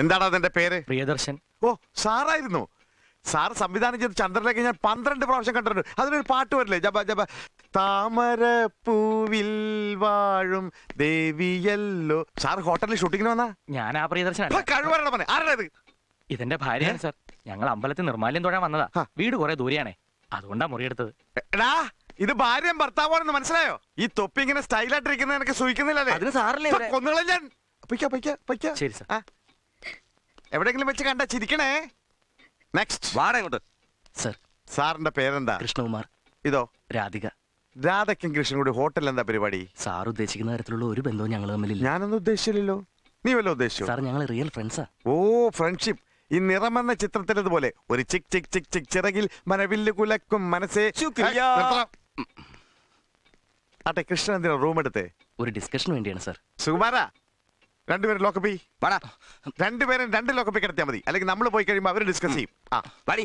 എന്താണ് അതിന്റെ പേര്? പ്രിയദർശൻ. ഓ, സാറായിരുന്നു. സാർ സംവിധാനം ചെയ്ത് ചന്ദ്രനിലേക്ക് ഞാൻ 12 പ്രാവശ്യം കണ്ടിട്ടുണ്ട്. അതിനൊരു പാട്ട് വരില്ലേ, ജപ ജപ താമര പൂവിൽ വാഴും ദേവിയല്ലോ. സാർ ഹോട്ടലിൽ ഷൂട്ടിങ്ങിന് വന്നാ? ഞാൻ ആ പ്രിയദർശനല്ല. കഴിവരണം പറഞ്ഞേ. ആരാ ഇത്? ഇതെന്റെ ഭാര്യയാണ് സാർ. ഞങ്ങൾ അമ്പലത്തിൽ നിർമ്മാല്യം തൊഴാൻ വന്നതാ. വീട് കുറെ ദൂരെയാണേ, അതുകൊണ്ടാ മുറിയെടുത്തത്. എടാ, ഇത് ഭാര്യയും ഭർത്താവാണെന്ന് മനസ്സിലായോ? ഈ തൊപ്പി ഇങ്ങനെ സ്റ്റൈലായിട്ടിരിക്കുന്നത് എനിക്ക് സൂഹിക്കുന്നില്ലേ? അതിന് സാറല്ലേ ഇവിടെ? കൊന്നുകളെ ഞാൻ. പൊയ്ക്കോ, പൊയ്ക്കോ, പൊയ്ക്കോ. ശരി സാർ. എവിടെയെങ്കിലും വെച്ച് കണ്ടാ ചിരിക്കണേ. നെക്സ്റ്റ് വാടാ ഇങ്ങോട്ട്. സർ, സാറിന്റെ പേരെന്താ? കൃഷ്ണകുമാർ. ഇതോ? രാധിക. രാധയ്ക്കും കൃഷ്ണൻ കൂടി ഹോട്ടലിൽ എന്താ പരിപാടി? സാർ ഉദ്ദേശിക്കുന്ന തരത്തിലുള്ള ഒരു ബന്ധവും ഞങ്ങൾ തമ്മിലില്ല. ഞാനൊന്നും ഉദ്ദേശിച്ചില്ലല്ലോ. നീ വല്ല ഉദ്ദേശിച്ചു? സാർ, ഞങ്ങൾ റിയൽ ഫ്രണ്ട്സാ. ഓ, ഫ്രണ്ട്ഷിപ്പ്. ഈ നിറമെന്ന ചിത്രത്തിലതുപോലെ ഒരു ചിക് ചിക് ചിക് ചിക് ചിറകിൽ മനവില്ല് കുലക്കും മനസ്സേ. ആട്ടെ, കൃഷ്ണൻ എന്തിനാ റൂം എടുത്തേ? ഒരു ഡിസ്കഷന് വേണ്ടിയാണ് സാർ. സുകുമാരാ, രണ്ടുപേരും ലോക്കപ്പി. വാടാ. രണ്ടുപേരും 2 ലോക്കപ്പി കിടത്തിയാൽ മതി. അല്ലെങ്കിൽ നമ്മൾ പോയി കഴിയുമ്പോൾ അവർ ഡിസ്കസ് ചെയ്യും. വാടി.